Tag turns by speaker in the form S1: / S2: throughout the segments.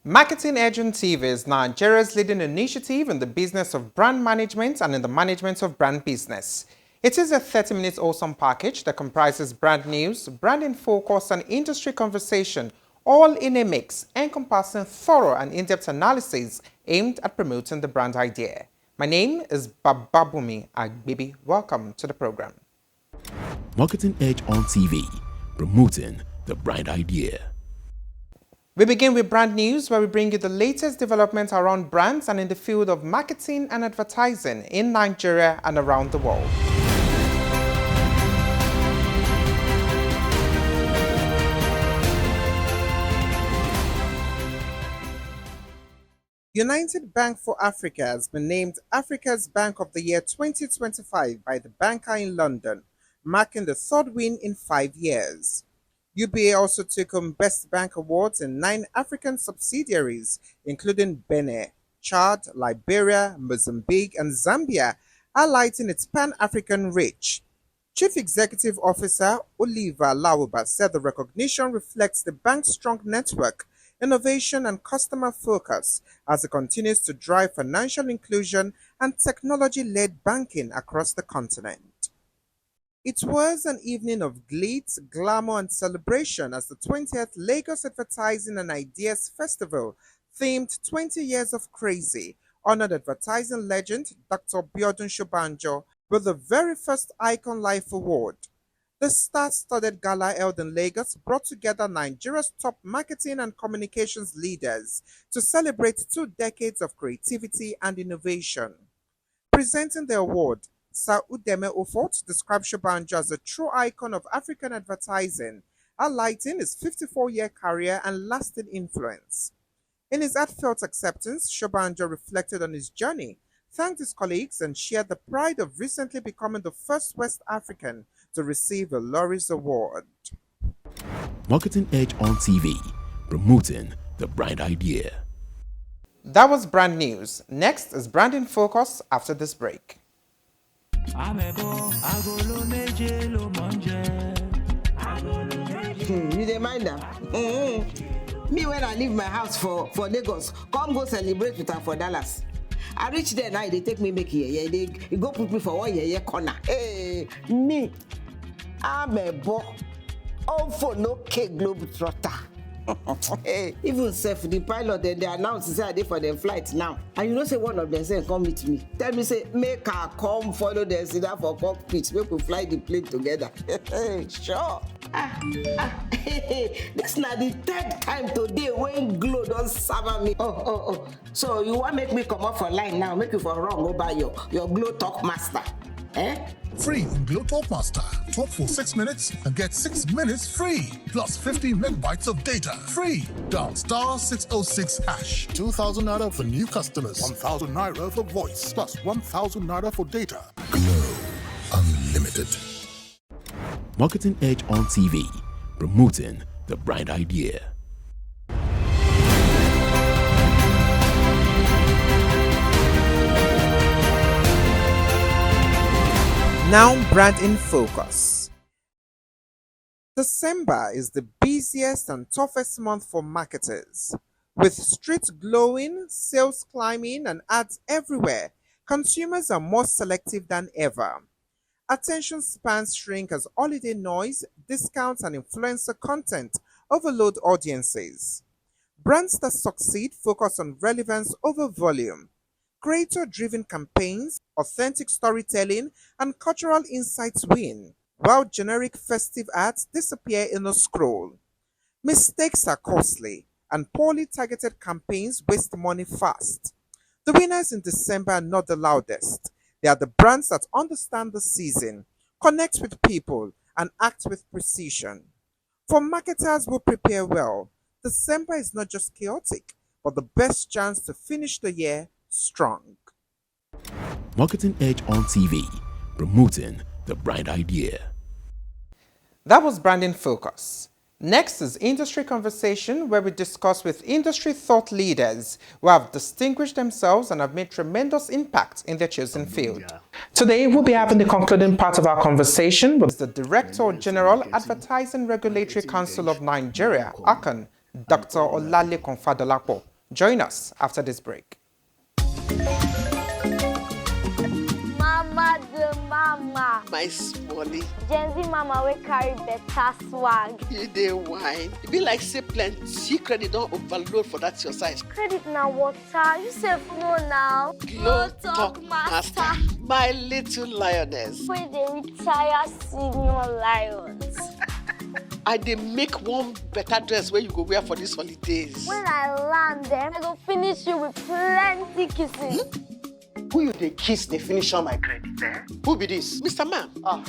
S1: Marketing Edge on TV is Nigeria's leading initiative in the business of brand management and in the management of brand business. It is a 30-minute awesome package that comprises brand news, branding focus, and industry conversation, all in a mix, encompassing thorough and in-depth analysis aimed at promoting the brand idea. My name is Bababumi Agbibi. Welcome to the program.
S2: Marketing Edge on TV, promoting the brand idea.
S1: We begin with brand news, where we bring you the latest developments around brands and in the field of marketing and advertising in Nigeria and around the world. United Bank for Africa has been named Africa's Bank of the Year 2025 by the Banker in London, marking the third win in 5 years. UBA also took home Best Bank awards in 9 African subsidiaries, including Benin, Chad, Liberia, Mozambique, and Zambia, highlighting its Pan-African reach. Chief Executive Officer Oliver Lawuba said the recognition reflects the bank's strong network, innovation, and customer focus as it continues to drive financial inclusion and technology-led banking across the continent. It was an evening of glitz, glamour, and celebration as the 20th Lagos Advertising and Ideas Festival, themed 20 Years of Crazy, honored advertising legend Dr. Biodun Shobanjo with the very first ARCON Life Award. The star-studded gala held in Lagos brought together Nigeria's top marketing and communications leaders to celebrate 2 decades of creativity and innovation. Presenting the award, Sir Udeme Ofort described Shobanjo as a true icon of African advertising, highlighting his 54-year career and lasting influence. In his heartfelt acceptance, Shobanjo reflected on his journey, thanked his colleagues, and shared the pride of recently becoming the first West African to receive a Laurie's Award.
S2: Marketing Edge on TV, promoting the brand idea.
S1: That was brand news. Next is branding focus after this break.
S3: You dey mind am? Me when I leave my house for Lagos, come go celebrate with am for Dallas. I reach there now, they take me make yeye. They go put me for one yeye corner. Hey, me, I'm a boy. All for no cake globe trotter. Hey, even self the pilot they announce say I dey for the flight now, and you know say one of them say come meet me, tell me say make her come follow them sit down for cockpit, make we fly the plane together. Sure. This na the 3rd time today when Glow don serve me. Oh. So you want make me come up for line now, make you for run go buy your Glow Talk Master.
S4: Free in Glow Talk Master. Talk for 6 minutes and get 6 minutes free. Plus 15 megabytes of data. Free. Dial *606#. 2,000 naira for new customers. 1,000 naira for voice. Plus 1,000 naira for data. Glow Unlimited.
S2: Marketing Edge on TV, promoting the brand idea.
S1: Now, brand in focus. December is the busiest and toughest month for marketers. With streets glowing, sales climbing, and ads everywhere, consumers are more selective than ever. Attention spans shrink as holiday noise, discounts, and influencer content overload audiences. Brands that succeed focus on relevance over volume. Creator-driven campaigns, authentic storytelling, and cultural insights win, while generic festive ads disappear in a scroll. Mistakes are costly, and poorly targeted campaigns waste money fast. The winners in December are not the loudest. They are the brands that understand the season, connect with people, and act with precision. For marketers who prepare well, December is not just chaotic, but the best chance to finish the year strong.
S2: Marketing Edge on TV, promoting the brand idea.
S1: That was branding focus. Next is industry conversation, where we discuss with industry thought leaders who have distinguished themselves and have made tremendous impact in their chosen field. Today, we'll be having the concluding part of our conversation with the Director General, Advertising Regulatory Council of Nigeria, ARCON, Dr. Olalekan Fadolapo, Join us after this break.
S5: Mama the mama.
S6: My smally.
S5: Gen Z mama we carry better swag.
S6: You dey wine. E be like say plenty credit don overload for that your size.
S5: Credit na water. You sef know now.
S6: Glow Talk Master. My little lioness.
S5: Wey dey retire senior lions.
S6: I dey make one better dress where you go wear for these holidays.
S5: When I land them, I go finish you with plenty kisses.
S7: Who you dey kiss dey finish all my credit, eh? Who be this?
S6: Mr. Man.
S7: Ah,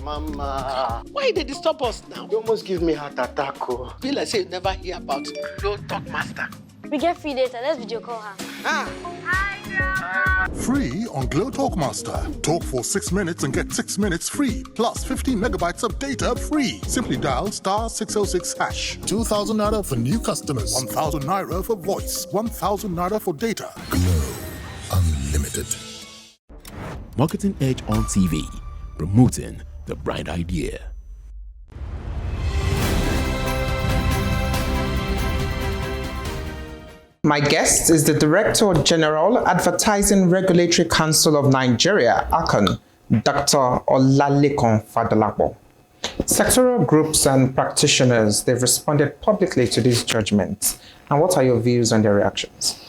S7: Mama.
S6: Why they disturb us now?
S7: You almost give me heart attack, oh.
S6: Feel like say you never hear about Glow Talk Master.
S5: We get free data. Let's video call her.
S6: Ah.
S5: Hi, grandma.
S4: Free on Glow Talk Master. Talk for 6 minutes and get 6 minutes free. Plus 15 megabytes of data free. Simply dial star 606 hash. 2,000 naira for new customers. 1,000 naira for voice. 1,000 naira for data. Glow Unlimited.
S2: Marketing Edge on TV, promoting the bright idea.
S1: My guest is the Director General, Advertising Regulatory Council of Nigeria, ARCON, Dr. Olalekan Fadolapo. Sectoral groups and practitioners, they've responded publicly to these judgments. And what are your views on their reactions?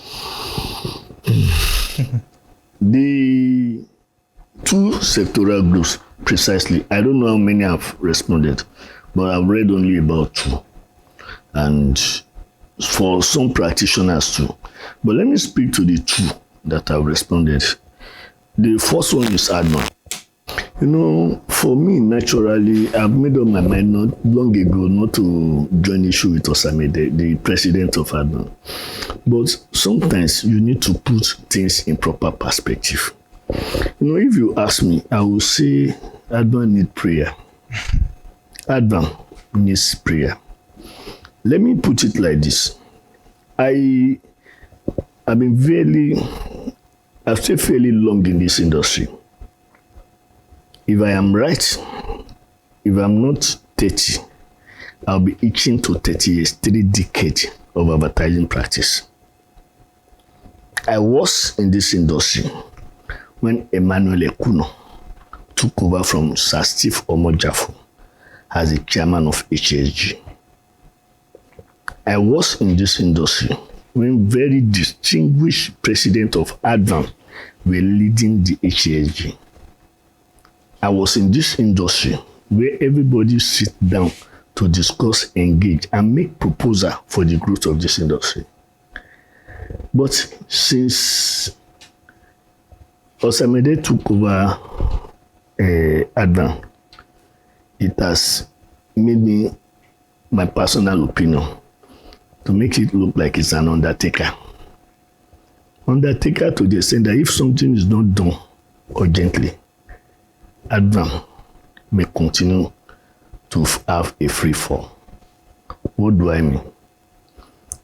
S8: The two sectoral groups, precisely, I don't know how many have responded, but I've read only about two. And for some practitioners too. But let me speak to the two that have responded. The first one is ADVAN. You know, for me, naturally, I've made up my mind not long ago not to join issue with Osamide, the president of ADVAN. But sometimes you need to put things in proper perspective. You know, if you ask me, I will say ADVAN needs prayer. ADVAN needs prayer. Let me put it like this. I've stayed fairly long in this industry. If I am right, if I'm not 30, I'll be itching to 30 years, 3 decades of advertising practice. I was in this industry when Emmanuel Ekuno took over from Sir Steve Omojafo as the chairman of HSG. I was in this industry when very distinguished president of ADVAN were leading the HSG. I was in this industry where everybody sit down to discuss, engage, and make proposal for the growth of this industry. But since Osamide took over ADVAN, it has made me, my personal opinion, to make it look like it's an undertaker. Undertaker to the extent that if something is not done urgently, ADVAN may continue to have a free fall. What do I mean?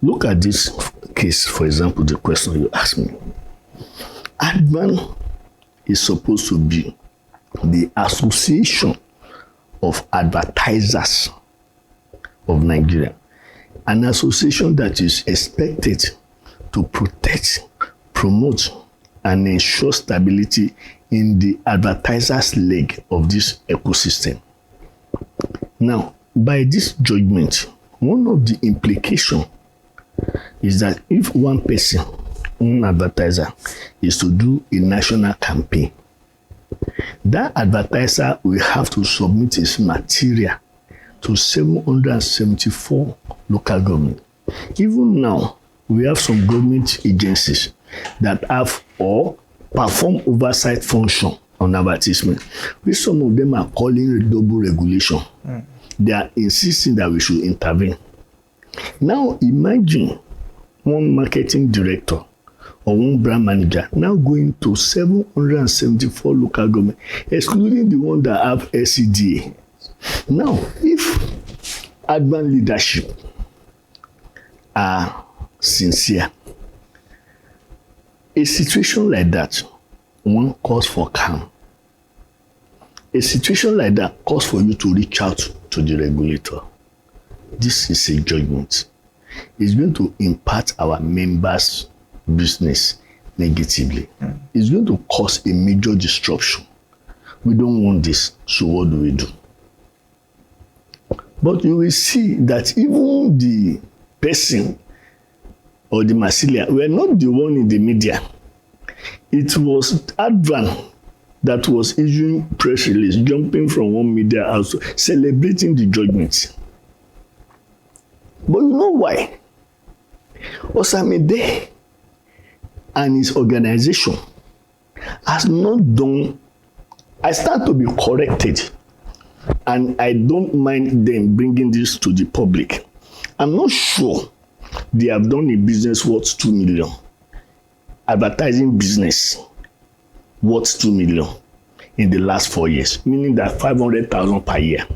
S8: Look at this case, for example, the question you asked me. ADVAN is supposed to be the Association of Advertisers of Nigeria. An association that is expected to protect, promote, and ensure stability in the advertisers' leg of this ecosystem. Now, by this judgment, one of the implications is that if one person, one advertiser, is to do a national campaign, that advertiser will have to submit his material to 774 local government. Even now, we have some government agencies that have or perform oversight function on advertisement, which some of them are calling double regulation. They are insisting that we should intervene. Now imagine one marketing director or one brand manager now going to 774 local government, excluding the one that have SCDA. Now, if ADVAN leadership are sincere, a situation like that, one calls for calm. A situation like that calls for you to reach out to the regulator. This is a judgment. It's going to impact our members' business negatively. It's going to cause a major disruption. We don't want this, so what do we do? But you will see that even the person or the Marsilia were not the one in the media. It was ADVAN that was issuing press release, jumping from one media house, celebrating the judgment. But you know why? Osamide and his organization has not done. I stand to be corrected, and I don't mind them bringing this to the public. I'm not sure they have done a business worth 2 million. Advertising business worth 2 million in the last 4 years, meaning that 500,000 per year.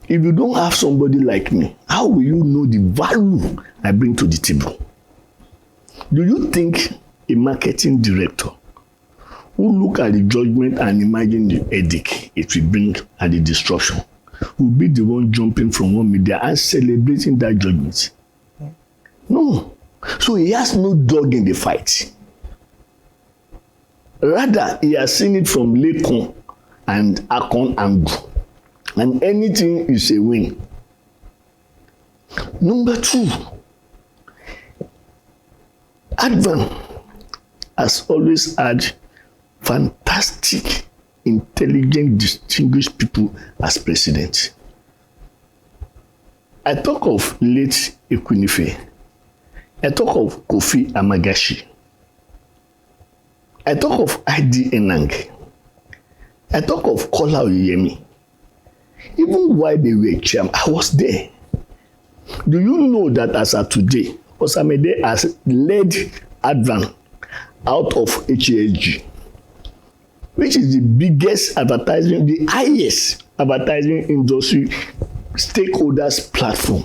S8: If you don't have somebody like me, how will you know the value I bring to the table? Do you think a marketing director who look at the judgment and imagine the headache it will bring and the destruction will be the one jumping from one media and celebrating that judgment? No. So he has no dog in the fight. Rather, he has seen it from ARCON and ARCON angle. And anything is a win. Number 2, ADVAN has always had fantastic, intelligent, distinguished people as president. I talk of late Ekwunife. I talk of Kofi Amagashi. I talk of ID Enang. I talk of Kola Oyeyemi. Even while they were chairman, I was there. Do you know that as of today, Osamide has led ADVAN out of HASG, which is the biggest advertising, the highest advertising industry stakeholders platform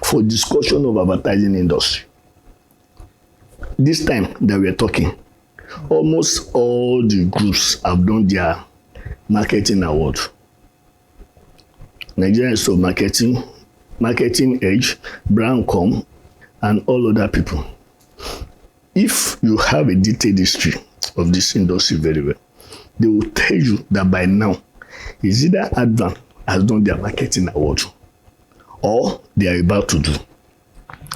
S8: for discussion of advertising industry. This time that we are talking, almost all the groups have done their marketing award. Nigerian Institute of Marketing, Marketing Edge, Brandcom, and all other people. If you have a detailed history of this industry very well, they will tell you that by now, it's either ADVAN has done their marketing award or they are about to do.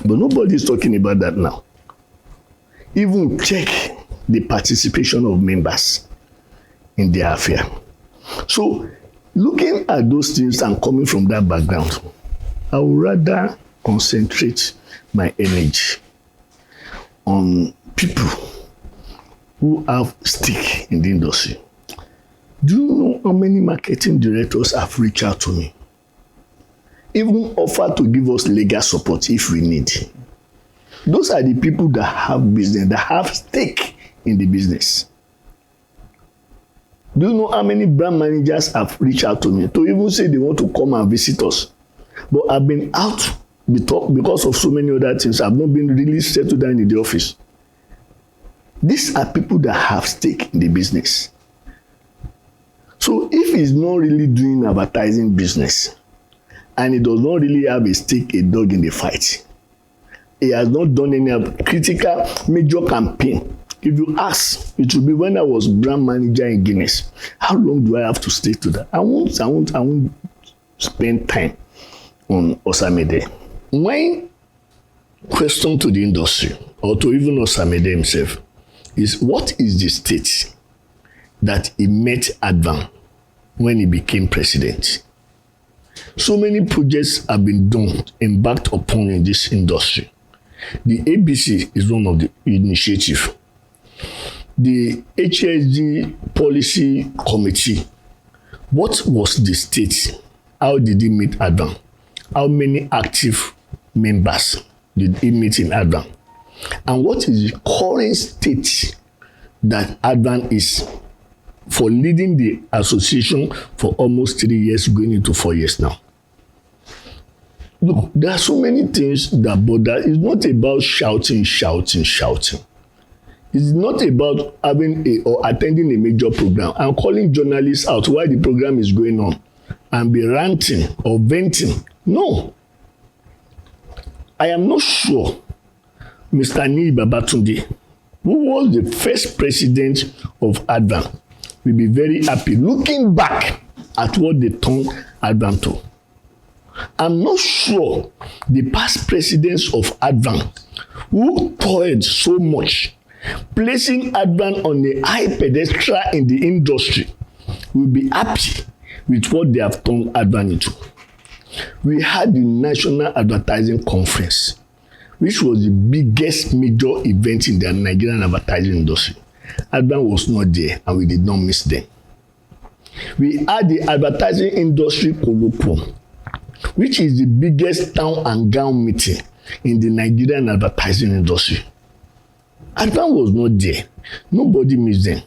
S8: But nobody is talking about that now. Even check the participation of members in their affair. So, looking at those things and coming from that background, I would rather concentrate my energy on people who have stake in the industry. Do you know how many marketing directors have reached out to me? Even offered to give us legal support if we need. Those are the people that have business, that have stake in the business. Do you know how many brand managers have reached out to me to even say they want to come and visit us? But I've been out because of so many other things. I've not been really settled down in the office. These are people that have stake in the business. So if he's not really doing advertising business and he does not really have a stake, a dog in the fight, he has not done any critical major campaign. If you ask, it will be when I was brand manager in Guinness. How long do I have to stay to that? I won't spend time on Osamide. My question to the industry, or to even Osamide himself, is what is the state that he met ADVAN when he became president? So many projects have been done, embarked upon in this industry. The ABC is one of the initiatives. The HSG policy committee, what was the state? How did he meet ADVAN? How many active members did he meet in ADVAN? And what is the current state that ADVAN is for leading the association for almost 3 years, going into 4 years now? Look, there are so many things that bother. It's not about shouting. It's not about having or attending a major program and calling journalists out while the program is going on and be ranting or venting. No. I am not sure Mr. Ni Babatunde, who was the first president of ADVAN, will be very happy looking back at what they turned ADVAN to. I'm not sure the past presidents of ADVAN, who toiled so much, placing ADVAN on a high pedestal in the industry, will be happy with what they have turned ADVAN into. We had the National Advertising Conference, which was the biggest major event in the Nigerian advertising industry. ADVAN was not there, and we did not miss them. We had the Advertising Industry Colloquium, which is the biggest town and gown meeting in the Nigerian advertising industry. ADVAN was not there. Nobody missed them.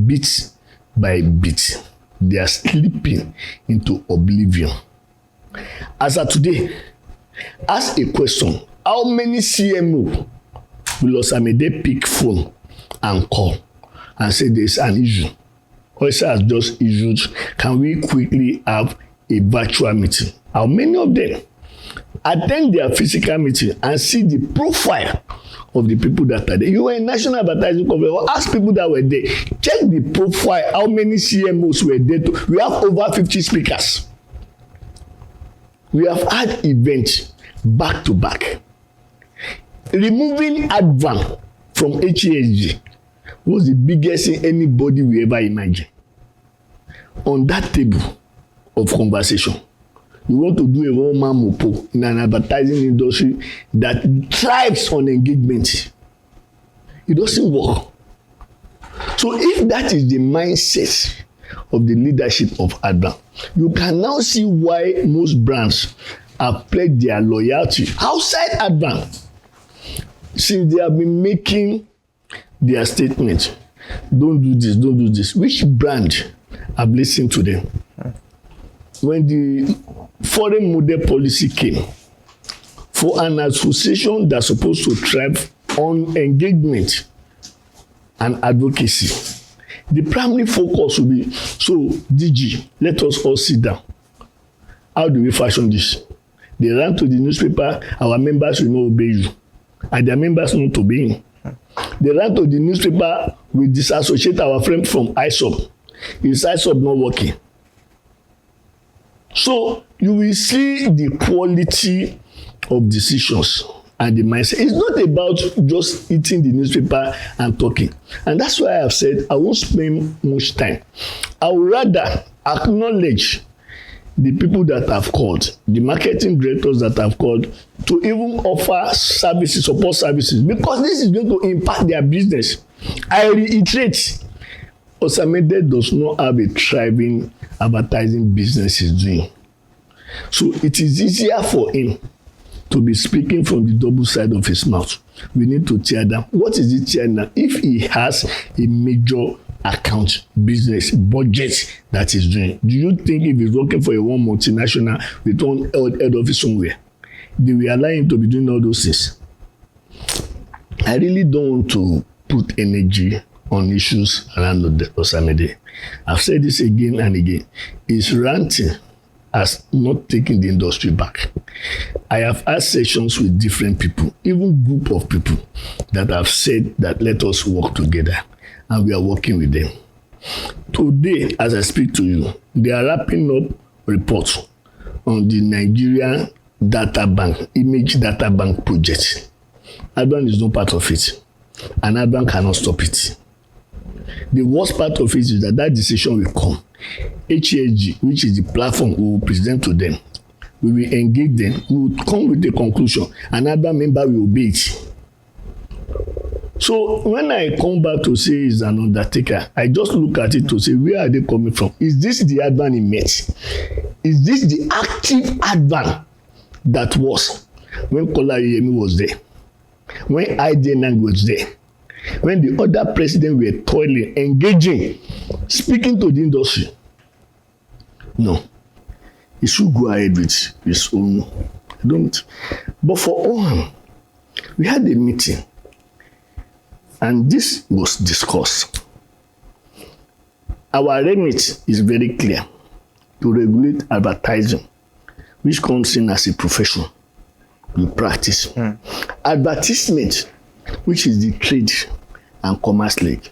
S8: Bit by bit, they are slipping into oblivion. As of today, ask a question: how many CMO will Osamide pick phone and call and say there's an issue? Oyster has just issued, can we quickly have a virtual meeting? How many of them attend their physical meeting and see the profile of the people that are there? You were in National Advertising Conference, ask people that were there, check the profile, how many CMOs were there. We have over 50 speakers. We have had events back to back. Removing ADVAN from HESG was the biggest thing anybody will ever imagine. On that table of conversation, you want to do a one-man mopo in an advertising industry that thrives on engagement. It doesn't work. So if that is the mindset of the leadership of ADVAN, you can now see why most brands have pledged their loyalty outside ADVAN since they have been making their statement. Don't do this, don't do this. Which brand have listened to them? When the foreign model policy came for an association that's supposed to thrive on engagement and advocacy, the primary focus will be, so DG, let us all sit down. How do we fashion this? They ran to the newspaper, our members will not obey you. Are their members not obeying? They ran to the newspaper, we disassociate our friend from ISOP. Is ISOP not working? So you will see the quality of decisions and the mindset. It's not about just eating the newspaper and talking. And that's why I have said I won't spend much time. I would rather acknowledge the people that have called, the marketing directors that have called, to even offer services, support services, because this is going to impact their business. I reiterate, Osamide does not have a thriving advertising business he's doing. So it is easier for him to be speaking from the double side of his mouth. We need to tear down. What is it tear down? If he has a major account business budget that he's doing, do you think if he's working for a one multinational with one head office somewhere, they will allow him to be doing all those things? I really don't want to put energy on issues around Osamide. I've said this again and again. His ranting has not taken the industry back. I have had sessions with different people, even group of people that have said that let us work together, and we are working with them. Today, as I speak to you, they are wrapping up reports on the Nigerian data bank, image data bank project. ADVAN is not part of it, and ADVAN cannot stop it. The worst part of it is that that decision will come. HESG, which is the platform we will present to them, we will engage them, we will come with a conclusion, and ADVAN member will obey it. So when I come back to say it's an undertaker, I just look at it to say, where are they coming from? Is this the ADVAN he met? Is this the active ADVAN that was when Kola Yemi was there? When IDN was there? When the other president were toiling, engaging, speaking to the industry? No. He should go ahead with his own. I don't. But for OAAN, we had a meeting, and this was discussed. Our remit is very clear: to regulate advertising, which comes in as a profession. you practice. Advertisement, which is the trade and commerce leg,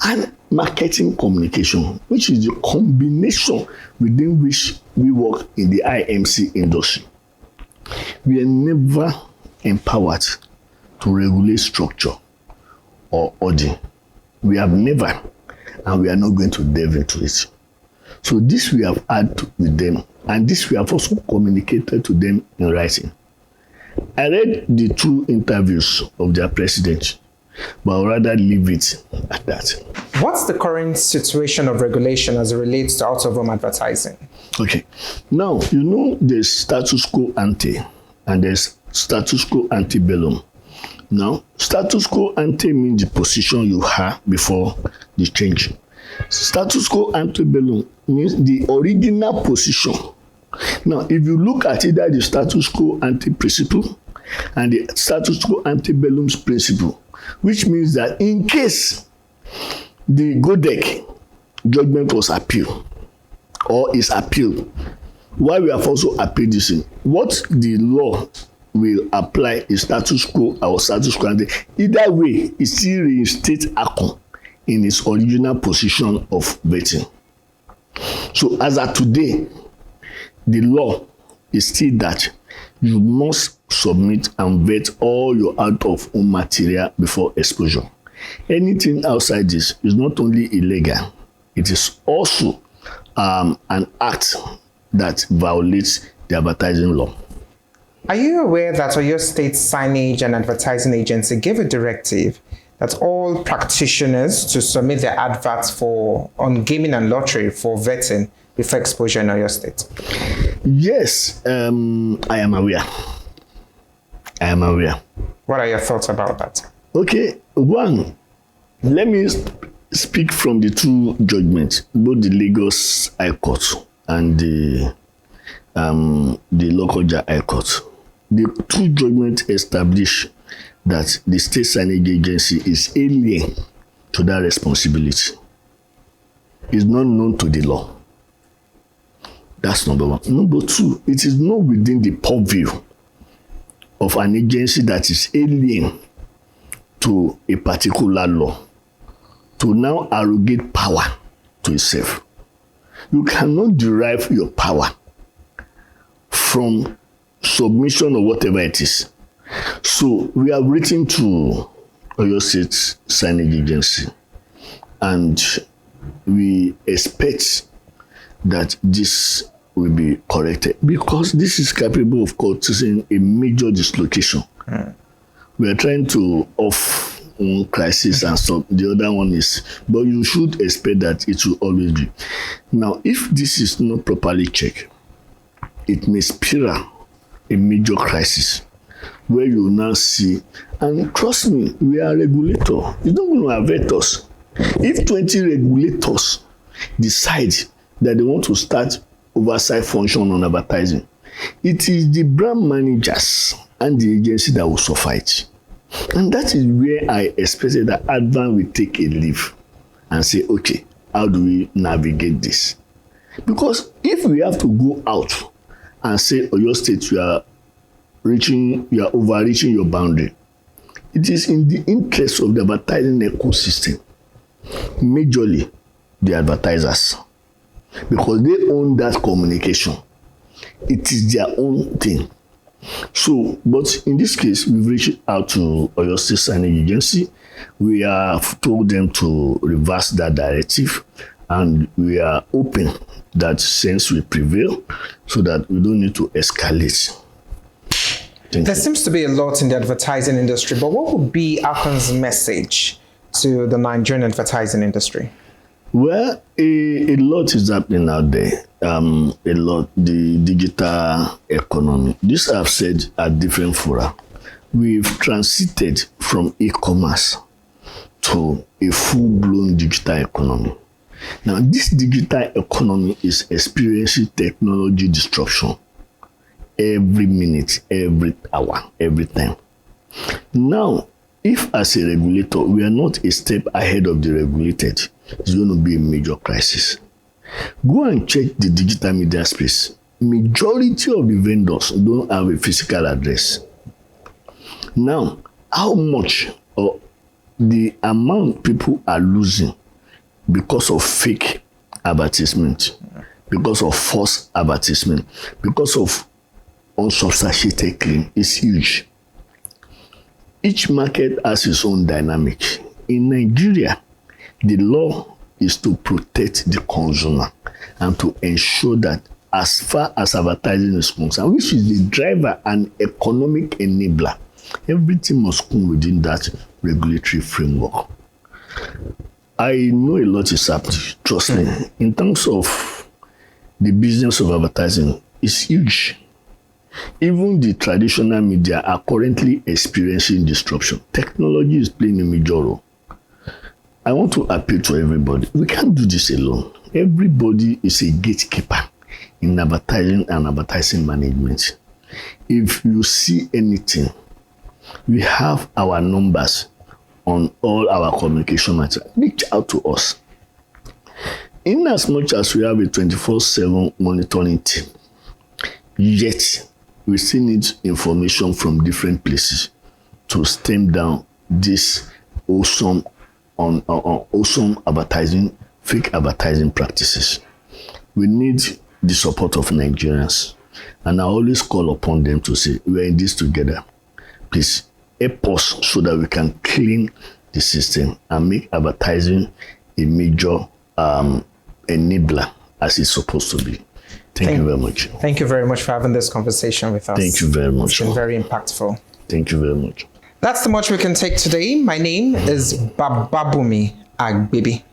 S8: and marketing communication, which is the combination within which we work in the IMC industry. We are never empowered to regulate structure or order. We have never, and we are not going to delve into it. So this we have had with them, and this we have also communicated to them in writing. I read the 2 interviews of their president, but I would rather leave it at that.
S1: What's the current situation of regulation as it relates to out-of-home advertising?
S8: Okay. Now, you know there's status quo ante and there's status quo antebellum. Now, status quo ante means the position you had before the change. Status quo antebellum means the original position. Now, if you look at either the status quo ante principle and the status quo antebellum's principle, which means that in case the GODEC judgment was appealed or is appealed, why we have also appealed this in, what the law will apply is status quo or status quo ante. Either way, it still reinstates ARCON in its original position of vetting. So as of today, the law is still that you must submit and vet all your out-of-home material before exposure. Anything outside this is not only illegal, it is also an act that violates the advertising law.
S1: Are you aware that Oyo State Signage and Advertising Agency gave a directive that all practitioners to submit their adverts on gaming and lottery for vetting before exposure in Oyo State?
S8: Yes, I am aware.
S1: What are your thoughts about that?
S8: Okay, one, let me speak from the 2 judgments, both the Lagos High Court and the Lokoja High Court. The 2 judgments establish that the state signage agency is alien to that responsibility. It's not known to the law. That's number 1. Number 2, it is not within the purview of an agency that is alien to a particular law to now arrogate power to itself. You cannot derive your power from submission or whatever it is. So we have written to Oyo State Signage Agency, and we expect that this will be corrected because this is capable of causing a major dislocation. We are trying to off one crisis and so the other one is, but you should expect that it will always be. Now, if this is not properly checked, it may spiral a major crisis where you will now see, and trust me, we are regulator. It's not going to affect us. If 20 regulators decide that they want to start oversight function on advertising, it is the brand managers and the agency that will suffer it. And that is where I expected that ADVAN will take a leave and say, okay, how do we navigate this? Because if we have to go out and say, Oyo State, you are overreaching your boundary, it is in the interest of the advertising ecosystem, majorly the advertisers, because they own that communication. It is their own thing. So, but in this case, we've reached out to Oyo State Signage Agency. We have told them to reverse that directive, and we are hoping that sense will prevail so that we don't need to escalate.
S1: There seems to be a lot in the advertising industry, but what would be ARCON's message to the Nigerian advertising industry?
S8: Well, a lot is happening out there. A lot, the digital economy. This I've said at different fora. We've transited from e-commerce to a full-blown digital economy. Now, this digital economy is experiencing technology disruption every minute, every hour, every time. Now, if as a regulator, we are not a step ahead of the regulated, it's going to be a major crisis. Go and check the digital media space. Majority of the vendors don't have a physical address. Now, how much or the amount people are losing because of fake advertisement, because of false advertisement, because of unsubstantiated claim is huge. Each market has its own dynamic. In Nigeria, the law is to protect the consumer and to ensure that as far as advertising is concerned, which is the driver and economic enabler, everything must come within that regulatory framework. I know a lot is happening, trust me. In terms of the business of advertising, it's huge. Even the traditional media are currently experiencing disruption. Technology is playing a major role. I want to appeal to everybody. We can't do this alone. Everybody is a gatekeeper in advertising and advertising management. If you see anything, we have our numbers on all our communication material. Reach out to us. In as much as we have a 24/7 monitoring team, yet we still need information from different places to stem down this awesome advertising, fake advertising practices. We need the support of Nigerians, and I always call upon them to say, we are in this together. Please help us so that we can clean the system and make advertising a major enabler as it's supposed to be. Thank you very much.
S1: Thank you very much for having this conversation with us.
S8: Thank you very much.
S1: It's been very impactful.
S8: Thank you very much.
S1: That's the much we can take today. My name is Bababumi Agbibi.